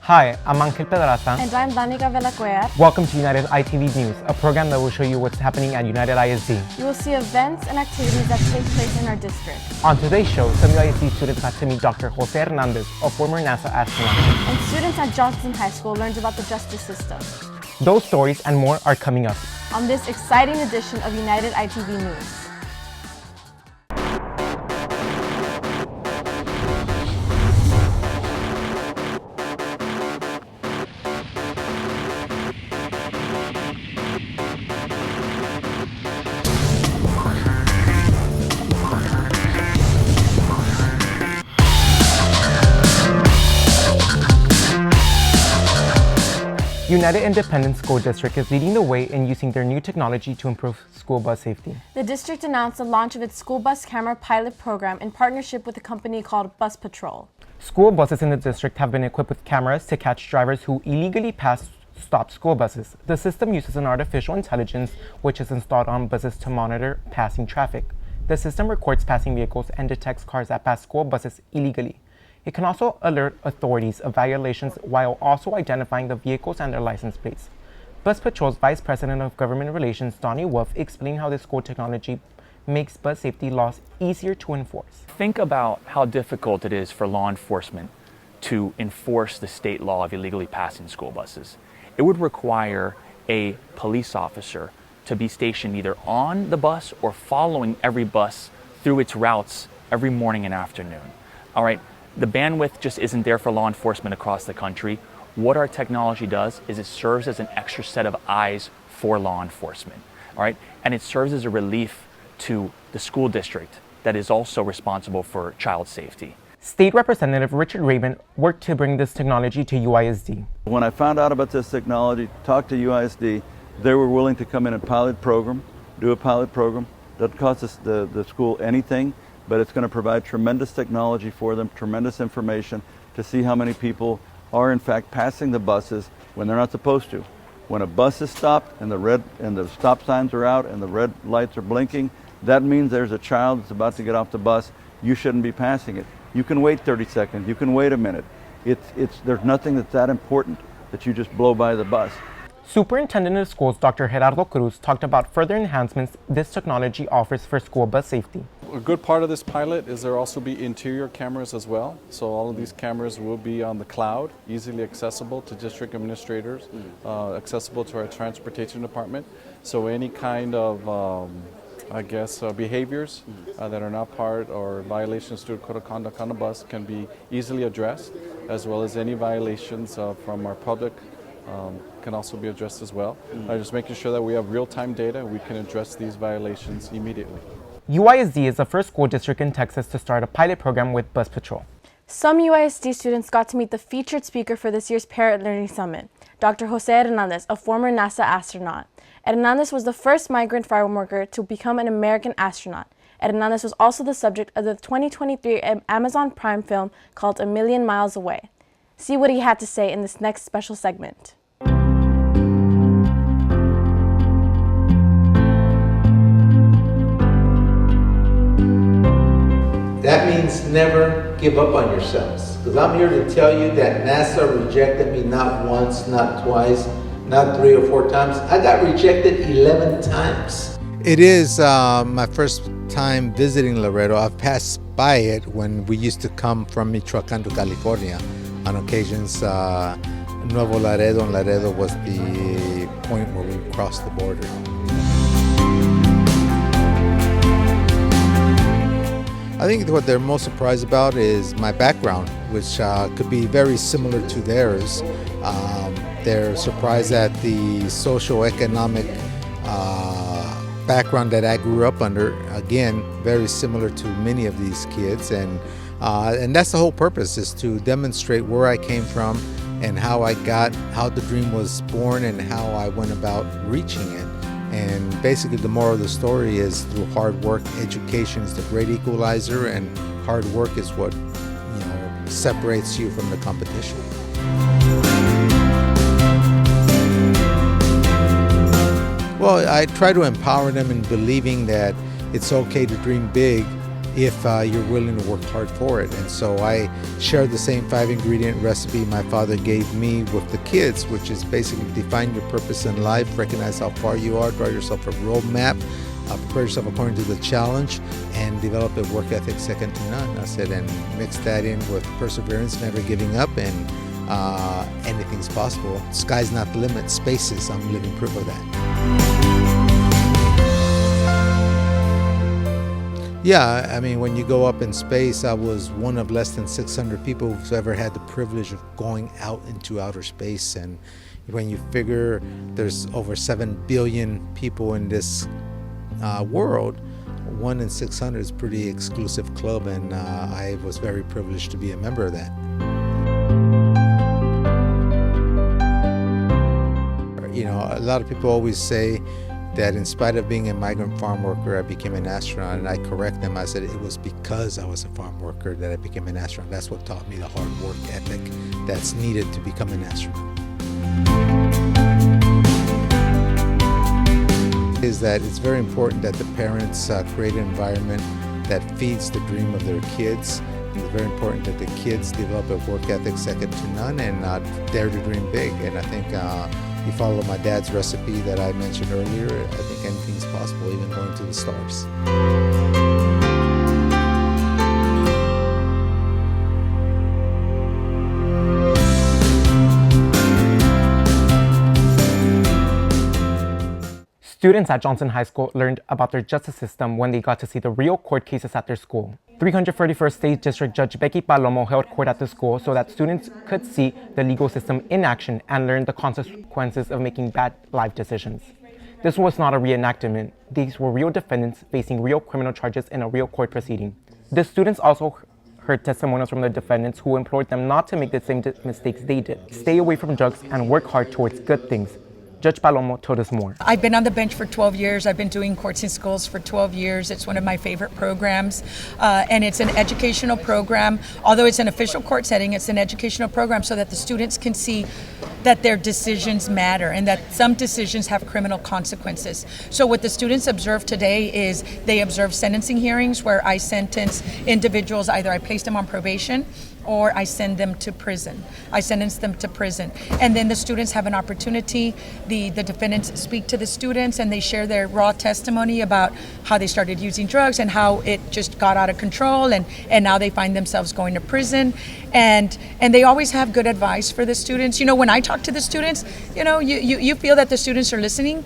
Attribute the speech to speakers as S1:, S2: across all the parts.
S1: Hi, I'm Angel Pedraza.
S2: And I'm Danica Velacuer.
S1: Welcome to United ITV News, a program that will show you what's happening at United ISD.
S2: You will see events and activities that take place in our district.
S1: On today's show, some UISD students got to meet Dr. Jose Hernandez, a former NASA astronaut.
S2: And students at Johnston High School learned about the justice system.
S1: Those stories and more are coming up
S2: on this exciting edition of United ITV News.
S1: United Independent School District is leading the way in using their new technology to improve school bus safety.
S2: The district announced the launch of its school bus camera pilot program in partnership with a company called Bus Patrol.
S1: School buses in the district have been equipped with cameras to catch drivers who illegally pass stopped school buses. The system uses an artificial intelligence which is installed on buses to monitor passing traffic. The system records passing vehicles and detects cars that pass school buses illegally. It can also alert authorities of violations while also identifying the vehicles and their license plates. Bus Patrol's Vice President of Government Relations, Donnie Wolf, explained how this school technology makes bus safety laws easier to enforce.
S3: Think about how difficult it is for law enforcement to enforce the state law of illegally passing school buses. It would require a police officer to be stationed either on the bus or following every bus through its routes every morning and afternoon. All right. The bandwidth just isn't there for law enforcement across the country. What our technology does is it serves as an extra set of eyes for law enforcement, all right? And it serves as a relief to the school district that is also responsible for child safety.
S1: State Representative Richard Rabin worked to bring this technology to UISD.
S4: When I found out about this technology, talked to UISD, they were willing to come in and do a pilot program. Doesn't cost us the school anything, but it's going to provide tremendous technology for them, tremendous information to see how many people are in fact passing the buses when they're not supposed to. When a bus is stopped and the stop signs are out and the red lights are blinking, that means there's a child that's about to get off the bus. You shouldn't be passing it. You can wait 30 seconds. You can wait a minute. There's nothing that's that important that you just blow by the bus.
S1: Superintendent of Schools Dr. Gerardo Cruz talked about further enhancements this technology offers for school bus safety.
S5: A good part of this pilot is there also be interior cameras as well. So all of these cameras will be on the cloud, easily accessible to district administrators, accessible to our transportation department. So any kind of, behaviors that are not part or violations to code of conduct on the bus can be easily addressed, as well as any violations from our public can also be addressed as well. Just making sure that we have real-time data, we can address these violations immediately.
S1: UISD is the first school district in Texas to start a pilot program with Bus Patrol.
S2: Some UISD students got to meet the featured speaker for this year's Parent Learning Summit, Dr. Jose Hernandez, a former NASA astronaut. Hernandez was the first migrant farm worker to become an American astronaut. Hernandez was also the subject of the 2023 Amazon Prime film called A Million Miles Away. See what he had to say in this next special segment.
S6: That means never give up on yourselves. Because I'm here to tell you that NASA rejected me not once, not twice, not 3 or 4 times. I got rejected 11 times.
S7: It is my first time visiting Laredo. I've passed by it when we used to come from Michoacan to California. On occasions, Nuevo Laredo and Laredo was the point where we crossed the border. I think what they're most surprised about is my background, which could be very similar to theirs. They're surprised at the socioeconomic background that I grew up under. Again, very similar to many of these kids, and that's the whole purpose, is to demonstrate where I came from and how the dream was born and how I went about reaching it. And basically the moral of the story is through hard work, education is the great equalizer, and hard work is what separates you from the competition. Well, I try to empower them in believing that it's okay to dream big if you're willing to work hard for it. And so I shared the same 5-ingredient recipe my father gave me with the kids, which is basically define your purpose in life, recognize how far you are, draw yourself a roadmap, prepare yourself according to the challenge, and develop a work ethic second to none. I said, and mix that in with perseverance, never giving up, and anything's possible. Sky's not the limit, space is. I'm living proof of that. Yeah, I mean, when you go up in space, I was one of less than 600 people who's ever had the privilege of going out into outer space. And when you figure there's over 7 billion people in this world, 1 in 600 is a pretty exclusive club, and I was very privileged to be a member of that. You know, a lot of people always say that in spite of being a migrant farm worker, I became an astronaut, and I correct them. I said it was because I was a farm worker that I became an astronaut. That's what taught me the hard work ethic that's needed to become an astronaut. Is that it's very important that the parents create an environment that feeds the dream of their kids. It's very important that the kids develop a work ethic second to none and dare to dream big. And I think you follow my dad's recipe that I mentioned earlier, I think anything's possible, even going to the stars.
S1: Students at Johnson High School learned about their justice system when they got to see the real court cases at their school. 341st State District Judge Becky Palomo held court at the school so that students could see the legal system in action and learn the consequences of making bad life decisions. This was not a reenactment. These were real defendants facing real criminal charges in a real court proceeding. The students also heard testimonials from the defendants who implored them not to make the same mistakes they did. Stay away from drugs and work hard towards good things. Judge Palomo told us more.
S8: I've been on the bench for 12 years. I've been doing courts and schools for 12 years. It's one of my favorite programs. And it's an educational program. Although it's an official court setting, it's an educational program so that the students can see that their decisions matter and that some decisions have criminal consequences. So what the students observed today is they observed sentencing hearings where I sentence individuals, either I place them on probation or I send them to prison. I sentence them to prison. And then the students have an opportunity, the defendants speak to the students and they share their raw testimony about how they started using drugs and how it just got out of control and now they find themselves going to prison. And they always have good advice for the students. You know, when I talk to the students, you know, you feel that the students are listening,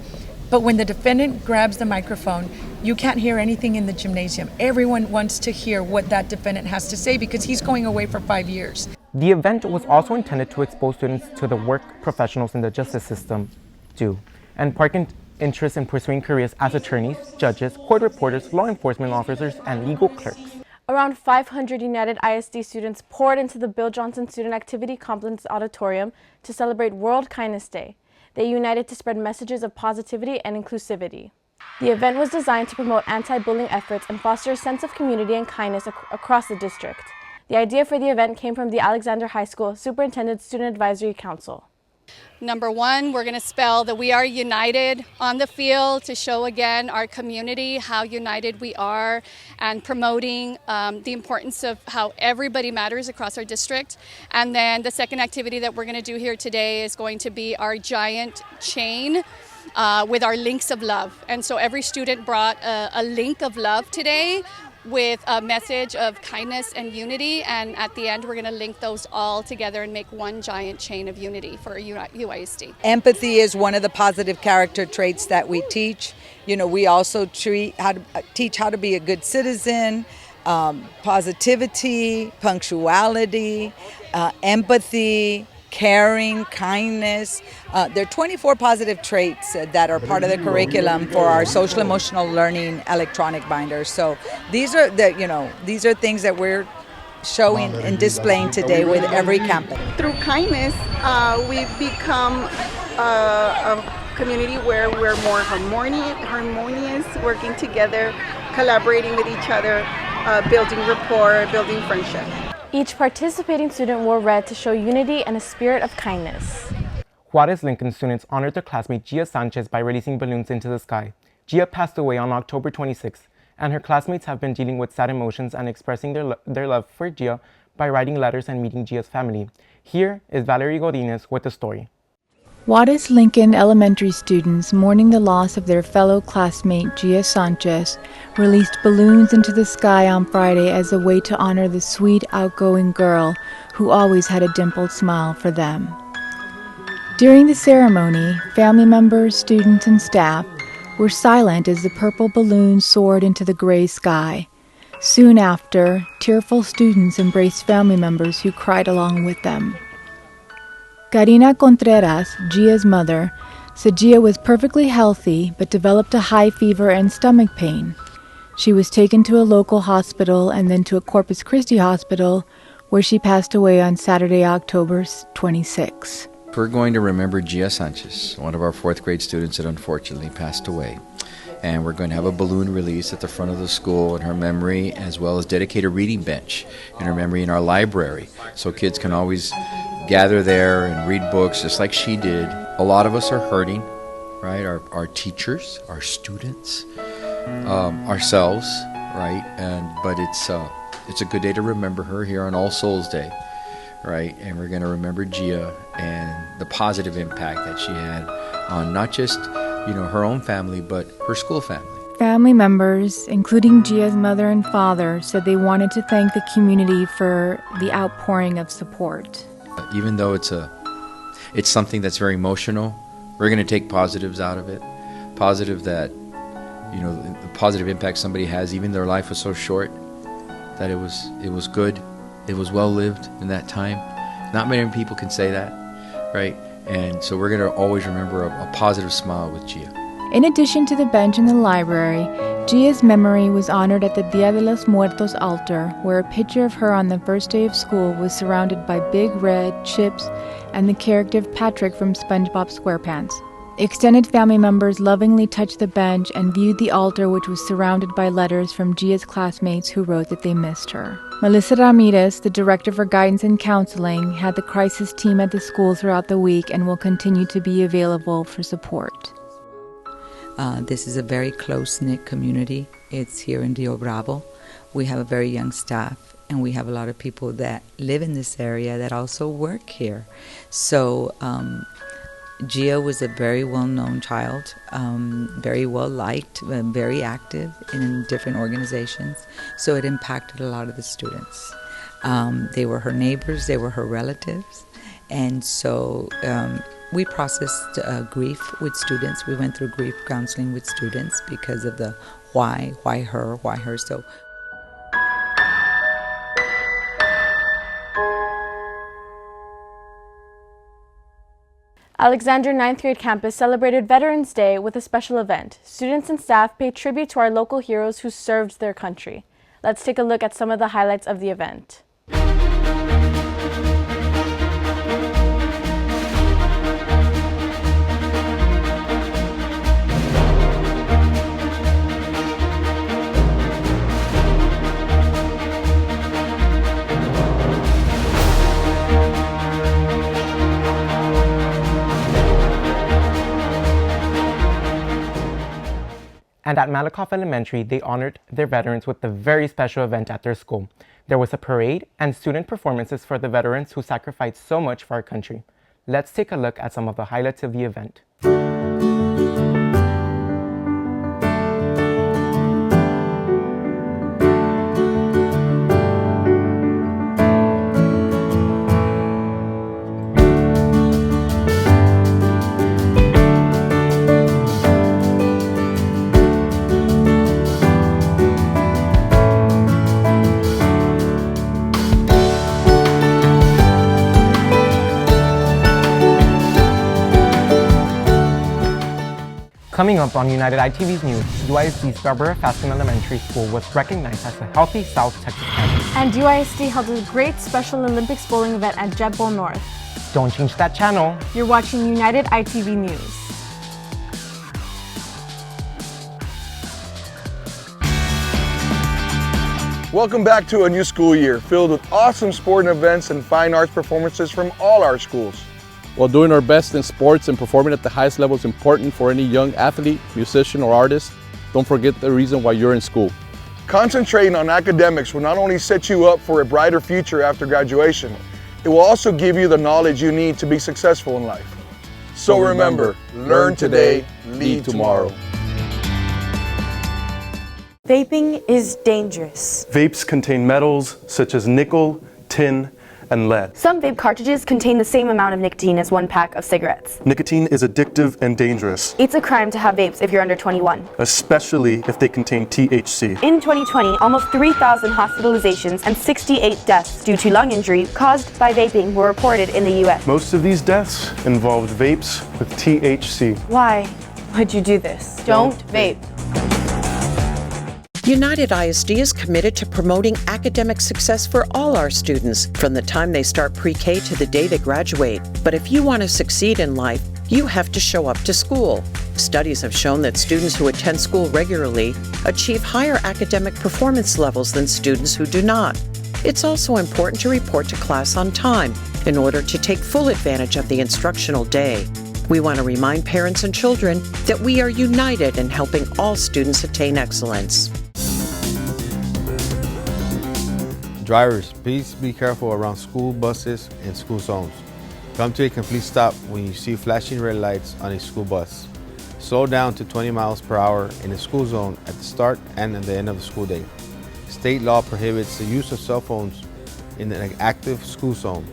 S8: but when the defendant grabs the microphone, you can't hear anything in the gymnasium. Everyone wants to hear what that defendant has to say because he's going away for 5 years.
S1: The event was also intended to expose students to the work professionals in the justice system do, and spark interest in pursuing careers as attorneys, judges, court reporters, law enforcement officers, and legal clerks.
S2: Around 500 United ISD students poured into the Bill Johnson Student Activity Complex Auditorium to celebrate World Kindness Day. They united to spread messages of positivity and inclusivity. The event was designed to promote anti-bullying efforts and foster a sense of community and kindness across the district. The idea for the event came from the Alexander High School Superintendent Student Advisory Council.
S9: Number one, we're going to spell that we are united on the field to show again our community, how united we are, and promoting the importance of how everybody matters across our district. And then the second activity that we're going to do here today is going to be our giant chain with our links of love. And so every student brought a link of love today with a message of kindness and unity, and at the end we're going to link those all together and make one giant chain of unity for UISD.
S10: Empathy is one of the positive character traits that we teach. You know, we also teach how to be a good citizen, positivity, punctuality, empathy, caring, kindness. There are 24 positive traits that are part of the curriculum for our social emotional learning electronic binders. So these are things that we're showing and displaying today with every campus.
S11: Through kindness, we've become a community where we're more harmonious, working together, collaborating with each other, building rapport, building friendship.
S2: Each participating student wore red to show unity and a spirit of kindness.
S1: Juarez Lincoln students honored their classmate Gia Sanchez by releasing balloons into the sky. Gia passed away on October 26, and her classmates have been dealing with sad emotions and expressing their love for Gia by writing letters and meeting Gia's family. Here is Valerie Godinez with the story.
S12: Juarez Lincoln Elementary students mourning the loss of their fellow classmate Gia Sanchez released balloons into the sky on Friday as a way to honor the sweet, outgoing girl who always had a dimpled smile for them. During the ceremony, family members, students, and staff were silent as the purple balloons soared into the gray sky. Soon after, tearful students embraced family members who cried along with them. Karina Contreras, Gia's mother, said Gia was perfectly healthy but developed a high fever and stomach pain. She was taken to a local hospital and then to a Corpus Christi hospital, where she passed away on Saturday, October 26.
S13: We're going to remember Gia Sanchez, one of our fourth grade students that unfortunately passed away. And we're going to have a balloon release at the front of the school in her memory, as well as dedicate a reading bench in her memory in our library, so kids can always gather there and read books just like she did. A lot of us are hurting, right? Our teachers, our students, ourselves, right? But it's a good day to remember her here on All Souls Day, right? And we're going to remember Gia and the positive impact that she had on not just her own family, but her school family.
S12: Family members, including Gia's mother and father, said they wanted to thank the community for the outpouring of support.
S13: Even though it's something that's very emotional, we're going to take positives out of it. Positive that, the positive impact somebody has, even their life was so short, that it was good, it was well lived in that time. Not many people can say that, right? And so we're going to always remember a positive smile with Gia.
S12: In addition to the bench in the library, Gia's memory was honored at the Dia de los Muertos altar, where a picture of her on the first day of school was surrounded by Big Red, Chips, and the character of Patrick from SpongeBob SquarePants. Extended family members lovingly touched the bench and viewed the altar, which was surrounded by letters from Gia's classmates who wrote that they missed her. Melissa Ramirez, the Director for Guidance and Counseling, had the crisis team at the school throughout the week and will continue to be available for support.
S10: This is a very close-knit community. It's here in Rio Bravo. We have a very young staff, and we have a lot of people that live in this area that also work here. So Gia was a very well-known child, very well-liked, very active in different organizations. So it impacted a lot of the students. They were her neighbors, they were her relatives, and so we processed grief with students. We went through grief counseling with students because of the why her. So
S2: Alexander 9th grade campus celebrated Veterans Day with a special event. Students and staff paid tribute to our local heroes who served their country. Let's take a look at some of the highlights of the event.
S1: And at Malakoff Elementary, they honored their veterans with a very special event at their school. There was a parade and student performances for the veterans who sacrificed so much for our country. Let's take a look at some of the highlights of the event. Coming up on United ITV's news, UISD's Barbara Faskin Elementary School was recognized as a Healthy South Texas campus.
S2: And UISD held a great Special Olympics bowling event at Jet Bowl North.
S1: Don't change that channel.
S2: You're watching United ITV News.
S14: Welcome back to a new school year filled with awesome sporting events and fine arts performances from all our schools.
S5: While doing our best in sports and performing at the highest level is important for any young athlete, musician, or artist, don't forget the reason why you're in school.
S14: Concentrating on academics will not only set you up for a brighter future after graduation, it will also give you the knowledge you need to be successful in life. So remember, learn today, lead tomorrow.
S15: Vaping is dangerous.
S16: Vapes contain metals such as nickel, tin, and lead.
S15: Some vape cartridges contain the same amount of nicotine as one pack of cigarettes.
S16: Nicotine is addictive and dangerous,
S15: It's a crime to have vapes if you're under 21.
S16: especially if they contain THC.
S15: In 2020, almost 3,000 hospitalizations and 68 deaths due to lung injury caused by vaping were reported in the US.
S16: Most of these deaths involved vapes with THC.
S15: Why would you do this? Don't vape.
S17: United ISD is committed to promoting academic success for all our students from the time they start pre-K to the day they graduate. But if you want to succeed in life, you have to show up to school. Studies have shown that students who attend school regularly achieve higher academic performance levels than students who do not. It's also important to report to class on time in order to take full advantage of the instructional day. We want to remind parents and children that we are united in helping all students attain excellence.
S18: Drivers, please be careful around school buses and school zones. Come to a complete stop when you see flashing red lights on a school bus. Slow down to 20 miles per hour in a school zone at the start and at the end of the school day. State law prohibits the use of cell phones in an active school zone.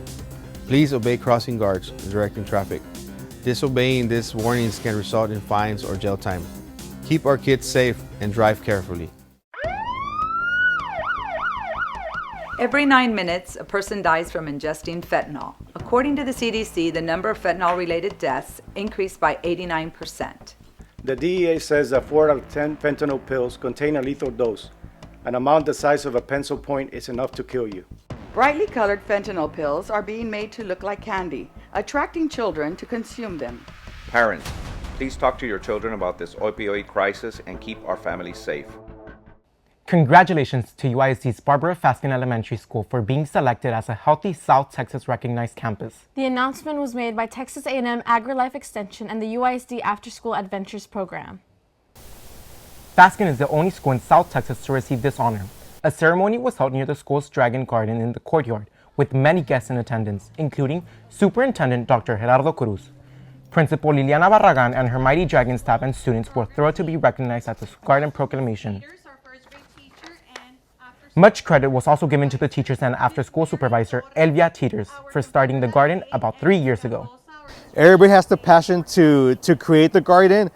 S18: Please obey crossing guards directing traffic. Disobeying these warnings can result in fines or jail time. Keep our kids safe and drive carefully.
S19: Every 9 minutes, a person dies from ingesting fentanyl. According to the CDC, the number of fentanyl-related deaths increased by 89%.
S20: The DEA says that 4 out of 10 fentanyl pills contain a lethal dose. An amount the size of a pencil point is enough to kill you.
S19: Brightly colored fentanyl pills are being made to look like candy, attracting children to consume them.
S21: Parents, please talk to your children about this opioid crisis and keep our families safe.
S1: Congratulations to UISD's Barbara Faskin Elementary School for being selected as a Healthy South Texas recognized campus.
S2: The announcement was made by Texas A&M AgriLife Extension and the UISD After School Adventures program.
S1: Faskin is the only school in South Texas to receive this honor. A ceremony was held near the school's Dragon Garden in the courtyard, with many guests in attendance, including Superintendent Dr. Gerardo Cruz. Principal Liliana Barragan and her Mighty Dragon staff and students were thrilled to be recognized at the garden proclamation. Much credit was also given to the teachers and after-school supervisor, Elvia Teeters, for starting the garden about 3 years ago.
S22: Everybody has the passion to create the garden,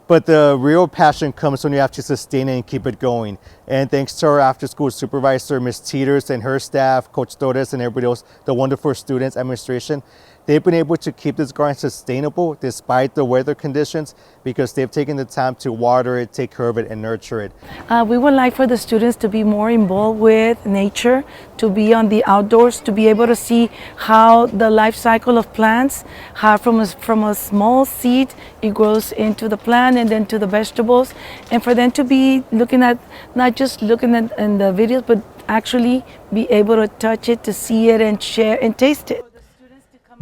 S22: but the real passion comes when you have to sustain it and keep it going. And thanks to our after-school supervisor, Ms. Teeters, and her staff, Coach Torres, and everybody else, the wonderful students, administration, they've been able to keep this garden sustainable despite the weather conditions because they've taken the time to water it, take care of it, and nurture it.
S23: We would like for the students to be more involved with nature, to be on the outdoors, to be able to see how the life cycle of plants, how from a small seed it grows into the plant and then to the vegetables, and for them to be looking at, not just looking at in the videos, but actually be able to touch it, to see it and share and taste it.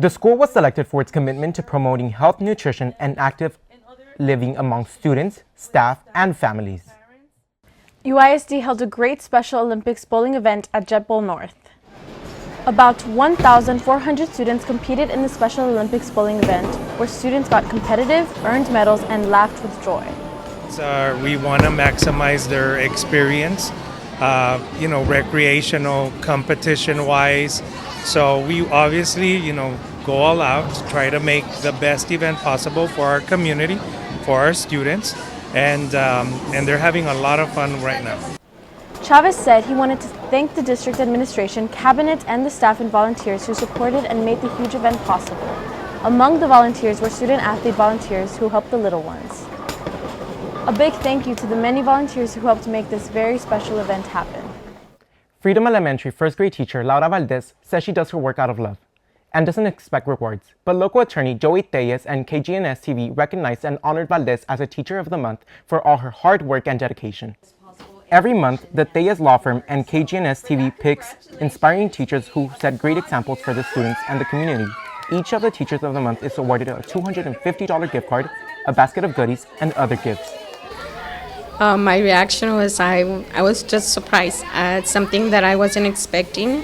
S1: The school was selected for its commitment to promoting health, nutrition, and active living among students, staff, and families.
S2: UISD held a great Special Olympics bowling event at Jet Bowl North. About 1,400 students competed in the Special Olympics bowling event, where students got competitive, earned medals, and laughed with joy.
S24: We want to maximize their experience, recreational, competition-wise. So we obviously, go all out to try to make the best event possible for our community, for our students, and they're having a lot of fun right now.
S2: Chavez said he wanted to thank the district administration, cabinet, and the staff and volunteers who supported and made the huge event possible. Among the volunteers were student-athlete volunteers who helped the little ones. A big thank you to the many volunteers who helped make this very special event happen.
S1: Freedom Elementary first grade teacher Laura Valdez says she does her work out of love and doesn't expect rewards. But local attorney Joey Tellez and KGNS TV recognized and honored Valdez as a Teacher of the Month for all her hard work and dedication. Every month, the Tellez Law Firm and KGNS TV picks inspiring teachers who set great examples for the students and the community. Each of the Teachers of the Month is awarded a $250 gift card, a basket of goodies, and other gifts.
S3: My reaction was I was just surprised. It's something that I wasn't expecting.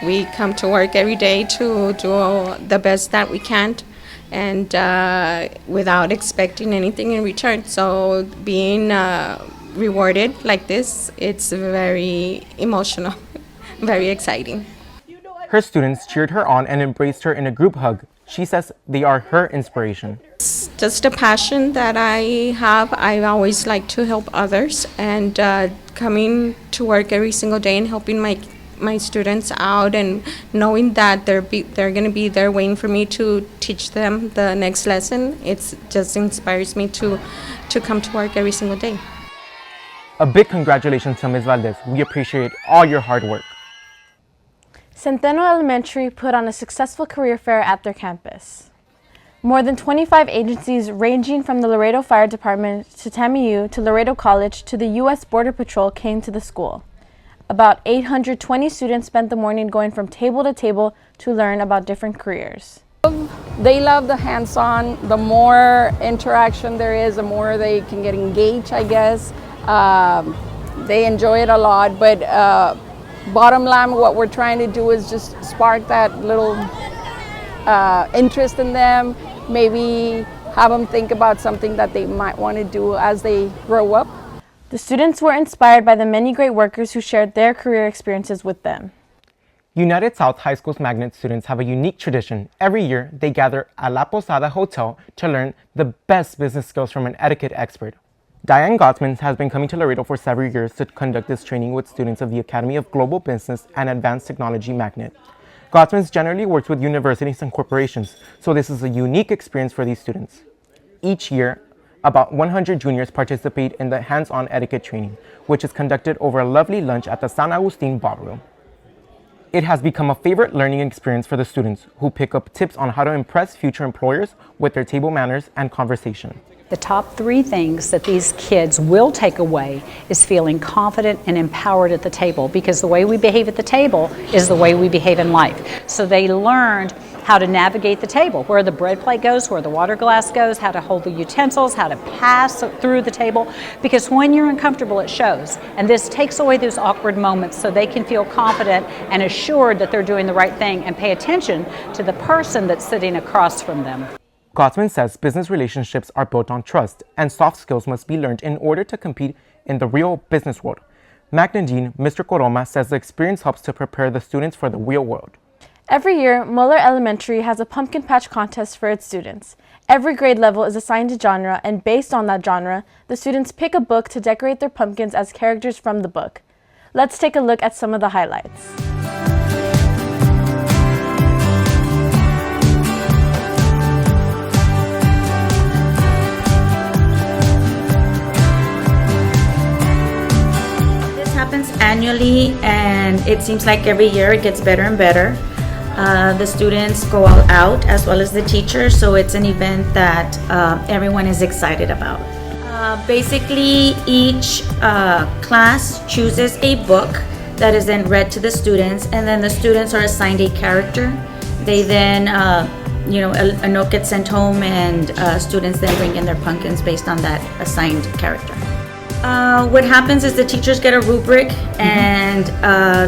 S3: We come to work every day to do the best that we can, and without expecting anything in return. So being rewarded like this, it's very emotional, very exciting.
S1: Her students cheered her on and embraced her in a group hug. She says they are her inspiration.
S3: It's just a passion that I have. I always like to help others, and coming to work every single day and helping my students out, and knowing that they're going to be there waiting for me to teach them the next lesson, it just inspires me to come to work every single day.
S1: A big congratulations to Ms. Valdez. We appreciate all your hard work.
S2: Centeno Elementary put on a successful career fair at their campus. More than 25 agencies ranging from the Laredo Fire Department to TAMU to Laredo College to the U.S. Border Patrol came to the school. About 820 students spent the morning going from table to table to learn about different careers.
S4: They love the hands-on. The more interaction there is, the more they can get engaged, I guess. They enjoy it a lot, but bottom line, what we're trying to do is just spark that little interest in them, maybe have them think about something that they might want to do as they grow up.
S2: The students were inspired by the many great workers who shared their career experiences with them.
S1: United South High School's magnet students have a unique tradition. Every year, they gather at La Posada Hotel to learn the best business skills from an etiquette expert. Diane Gottsman has been coming to Laredo for several years to conduct this training with students of the Academy of Global Business and Advanced Technology Magnet. Gottsman generally works with universities and corporations, so this is a unique experience for these students. Each year, about 100 juniors participate in the hands-on etiquette training, which is conducted over a lovely lunch at the San Agustin Ballroom. It has become a favorite learning experience for the students, who pick up tips on how to impress future employers with their table manners and conversation.
S6: The top 3 things that these kids will take away is feeling confident and empowered at the table, because the way we behave at the table is the way we behave in life. So they learned how to navigate the table, where the bread plate goes, where the water glass goes, how to hold the utensils, how to pass through the table, because when you're uncomfortable, it shows. And this takes away those awkward moments so they can feel confident and assured that they're doing the right thing and pay attention to the person that's sitting across from them.
S1: Gottsman says business relationships are built on trust, and soft skills must be learned in order to compete in the real business world. Magna Dean, Mr. Coroma, says the experience helps to prepare the students for the real world.
S2: Every year, Muller Elementary has a pumpkin patch contest for its students. Every grade level is assigned a genre, and based on that genre, the students pick a book to decorate their pumpkins as characters from the book. Let's take a look at some of the highlights.
S7: Happens annually, and it seems like every year it gets better and better. The students go all out as well as the teachers, so it's an event that everyone is excited about. Basically, each class chooses a book that is then read to the students, and then the students are assigned a character. They then, a note gets sent home, and students then bring in their pumpkins based on that assigned character. What happens is the teachers get a rubric, and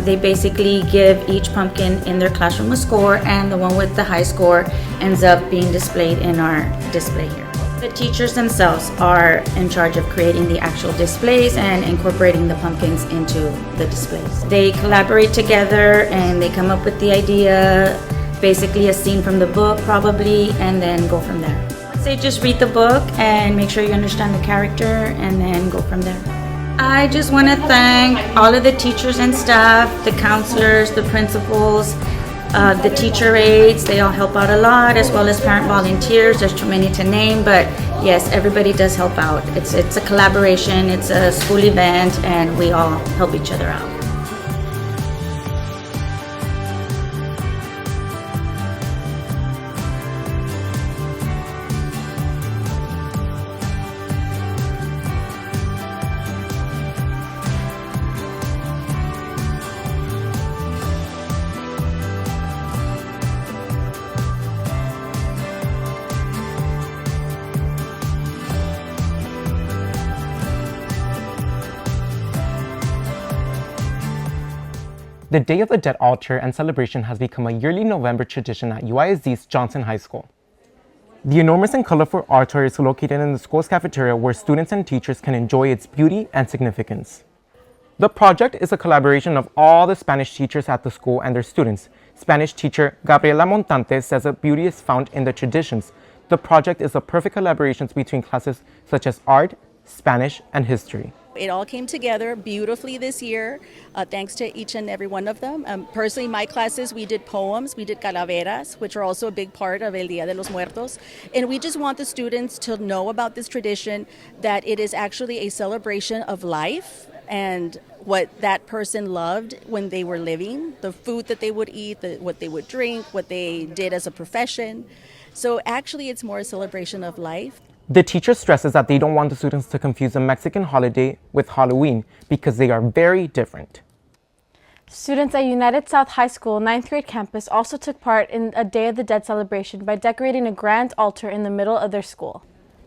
S7: they basically give each pumpkin in their classroom a score, and the one with the high score ends up being displayed in our display here. The teachers themselves are in charge of creating the actual displays and incorporating the pumpkins into the displays. They collaborate together and they come up with the idea, basically a scene from the book probably, and then go from there. Say just read the book and make sure you understand the character, and then go from there. I just want to thank all of the teachers and staff, the counselors, the principals, the teacher aides. They all help out a lot, as well as parent volunteers. There's too many to name, but yes, everybody does help out. It's a collaboration, it's a school event, and we all help each other out.
S1: The Day of the Dead altar and celebration has become a yearly November tradition at UISD's Johnson High School. The enormous and colorful altar is located in the school's cafeteria where students and teachers can enjoy its beauty and significance. The project is a collaboration of all the Spanish teachers at the school and their students. Spanish teacher Gabriela Montante says that beauty is found in the traditions. The project is a perfect collaboration between classes such as art, Spanish, and history.
S8: It all came together beautifully this year, thanks to each and every one of them. Personally, my classes, we did poems, we did calaveras, which are also a big part of El Día de los Muertos. And we just want the students to know about this tradition, that it is actually a celebration of life and what that person loved when they were living, the food that they would eat, what they would drink, what they did as a profession. So actually, it's more a celebration of life.
S1: The teacher stresses that they don't want the students to confuse the Mexican holiday with Halloween because they are very different.
S2: Students at United South High School 9th grade campus also took part in a Day of the Dead celebration by decorating a grand altar in the middle of their school.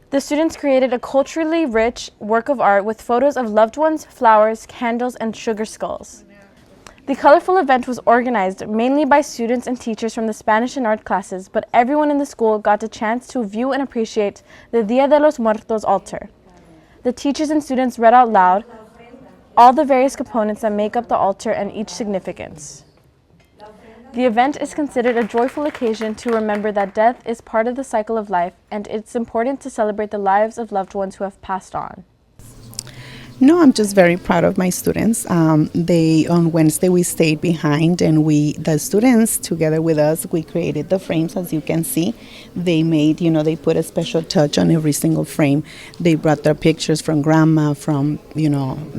S2: The students created a culturally rich work of art with photos of loved ones, flowers, candles, and sugar skulls. The colorful event was organized mainly by students and teachers from the Spanish and art classes, but everyone in the school got a chance to view and appreciate the Día de los Muertos altar. The teachers and students read out loud all the various components that make up the altar and each significance. The event is considered a joyful occasion to remember that death is part of the cycle of life, and it's important to celebrate the lives of loved ones who have passed on.
S9: No, I'm just very proud of my students. On Wednesday we stayed behind, and the students together with us, we created the frames. As you can see, they made, they put a special touch on every single frame. They brought their pictures from grandma, from, the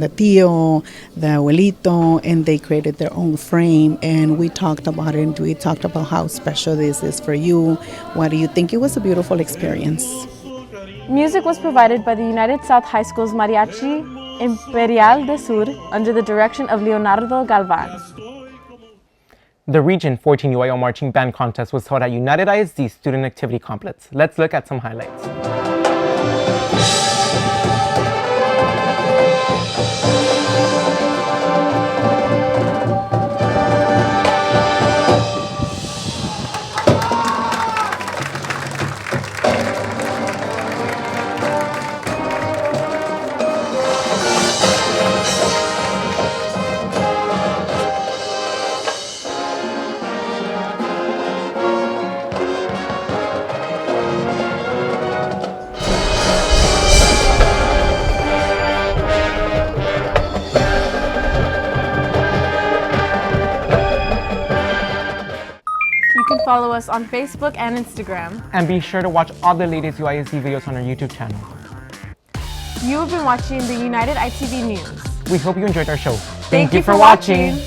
S9: tío, the abuelito, and they created their own frame. And we talked about it, and we talked about how special this is for you. What do you think? It was a beautiful experience.
S2: Music was provided by the United South High School's Mariachi Imperial de Sur under the direction of Leonardo Galvan.
S1: The Region 14 UIL Marching Band Contest was held at United ISD Student Activity Complex. Let's look at some highlights.
S2: Follow us on Facebook and Instagram.
S1: And be sure to watch all the latest UISD videos on our YouTube channel.
S2: You have been watching the United ITV News.
S1: We hope you enjoyed our show.
S2: Thank you for watching.